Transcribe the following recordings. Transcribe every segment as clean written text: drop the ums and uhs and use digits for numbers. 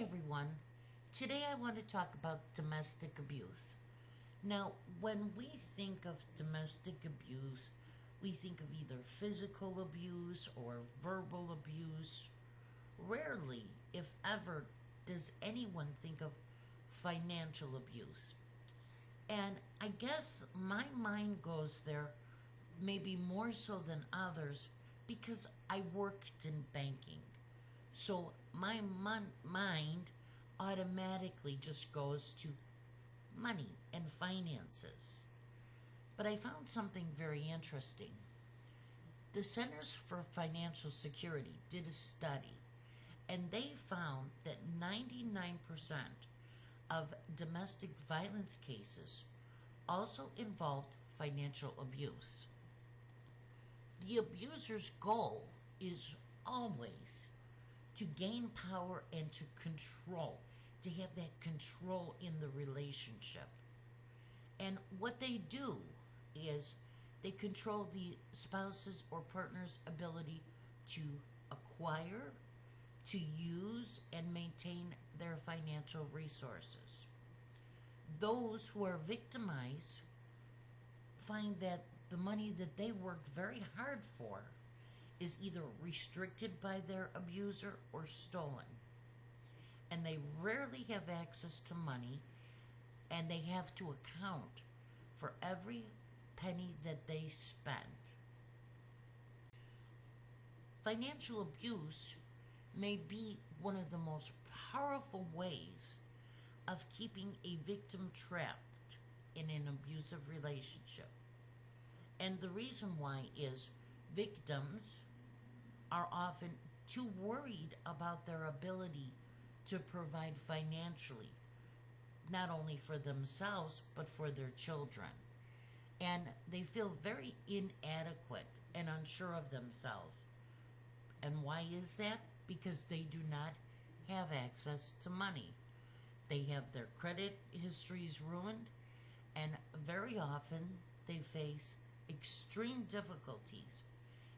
everyone. Today I want to talk about domestic abuse. Now, when we think of domestic abuse, we think of either physical abuse or verbal abuse. Rarely, if ever, does anyone think of financial abuse. And I guess my mind goes there maybe more so than others because I worked in banking. So my mind automatically just goes to money and finances. But I found something very interesting. The Centers for Financial Security did a study, and they found that 99% of domestic violence cases also involved financial abuse. The abuser's goal is always to gain power and to control, to have that control in the relationship. And what they do is they control the spouse's or partner's ability to acquire, to use, and maintain their financial resources. Those who are victimized find that the money that they worked very hard for is either restricted by their abuser or stolen. And they rarely have access to money, and they have to account for every penny that they spend. Financial abuse may be one of the most powerful ways of keeping a victim trapped in an abusive relationship. And the reason why is victims are often too worried about their ability to provide financially, not only for themselves, but for their children. And they feel very inadequate and unsure of themselves. And why is that? Because they do not have access to money. They have their credit histories ruined, and very often they face extreme difficulties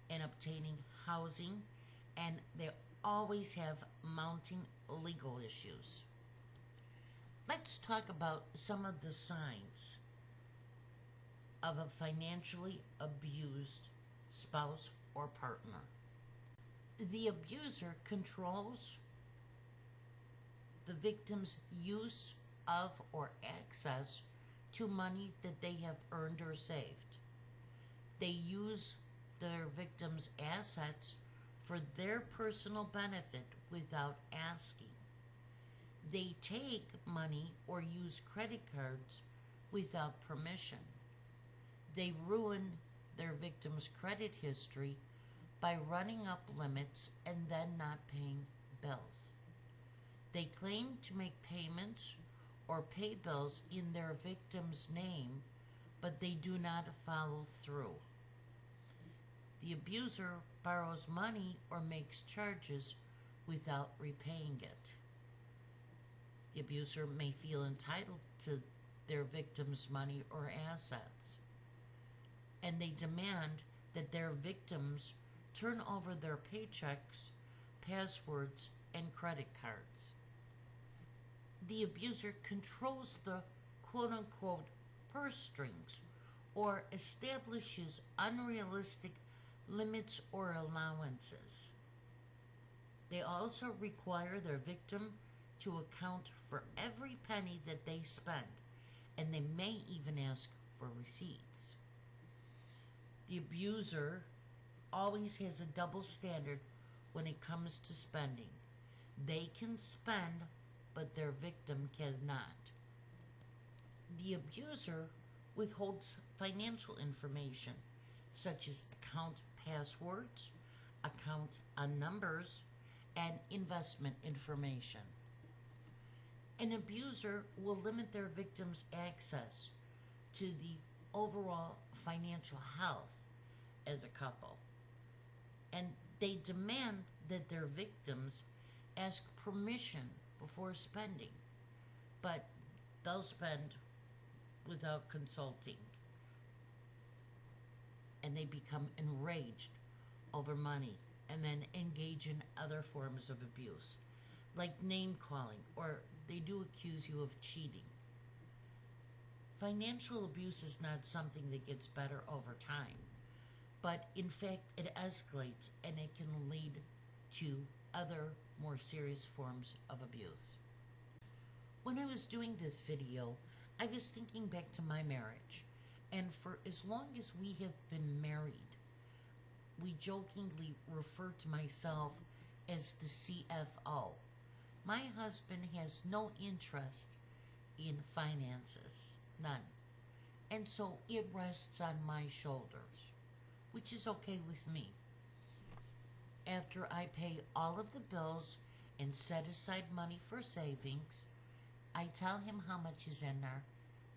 in obtaining housing, and they always have mounting legal issues. Let's talk about some of the signs of a financially abused spouse or partner. The abuser controls the victim's use of or access to money that they have earned or saved. They use their victim's assets for their personal benefit without asking. They take money or use credit cards without permission. They ruin their victim's credit history by running up limits and then not paying bills. They claim to make payments or pay bills in their victim's name, but they do not follow through. The abuser borrows money or makes charges without repaying it. The abuser may feel entitled to their victim's money or assets, and they demand that their victims turn over their paychecks, passwords, and credit cards. The abuser controls the quote-unquote purse strings or establishes unrealistic limits or allowances. They also require their victim to account for every penny that they spend, and they may even ask for receipts. The abuser always has a double standard when it comes to spending. They can spend, but their victim cannot. The abuser withholds financial information such as account passwords, account numbers, and investment information. An abuser will limit their victim's access to the overall financial health as a couple, and they demand that their victims ask permission before spending, but they'll spend without consulting, and they become enraged over money and then engage in other forms of abuse. like name calling, or they do accuse you of cheating. Financial abuse is not something that gets better over time, but in fact, it escalates and it can lead to other more serious forms of abuse. When I was doing this video, I was thinking back to my marriage, and for as long as we have been married, we jokingly refer to myself as the CFO. My husband has no interest in finances, none. And so it rests on my shoulders, which is okay with me. After I pay all of the bills and set aside money for savings, I tell him how much is in our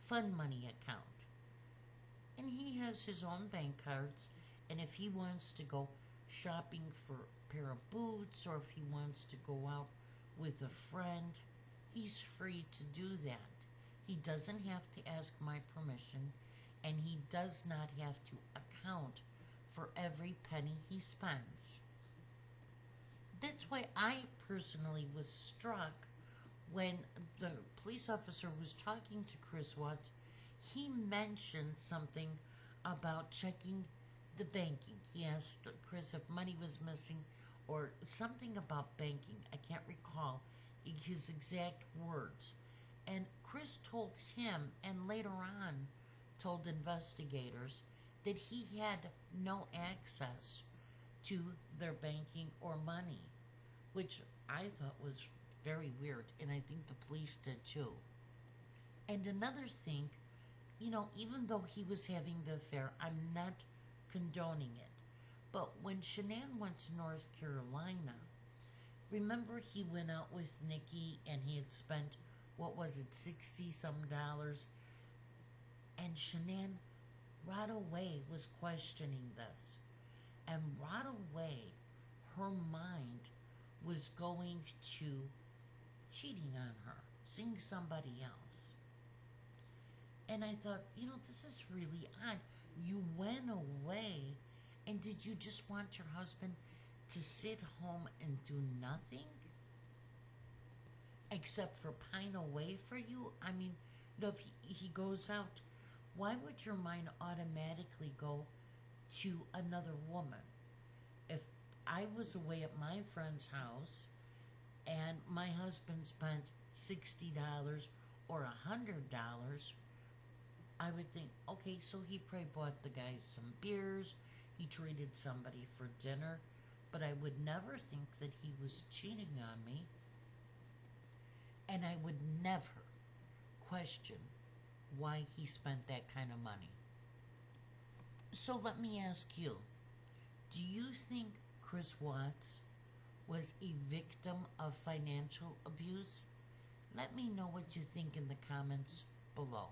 fund money account. And he has his own bank cards, and if he wants to go shopping for a pair of boots or if he wants to go out with a friend, he's free to do that. He doesn't have to ask my permission, and he does not have to account for every penny he spends. That's why I personally was struck when the police officer was talking to Chris Watts. He mentioned something about checking the banking. He asked Chris if money was missing or something about banking. I can't recall his exact words. And Chris told him, and later on told investigators, that he had no access to their banking or money, which I thought was very weird, and I think the police did too. And another thing, even though he was having the affair, I'm not condoning it. But when Shanann went to North Carolina, remember he went out with Nikki and he had spent, what was it, 60 some dollars? And Shanann right away was questioning this. And right away, her mind was going to cheating on her, seeing somebody else. And I thought, this is really odd. You went away, and did you just want your husband to sit home and do nothing? Except for pine away for you? I mean, if he goes out, why would your mind automatically go to another woman? If I was away at my friend's house and my husband spent $60 or $100, I would think, okay, so he probably bought the guys some beers, he treated somebody for dinner, but I would never think that he was cheating on me, and I would never question why he spent that kind of money. So let me ask you, do you think Chris Watts was a victim of financial abuse? Let me know what you think in the comments below.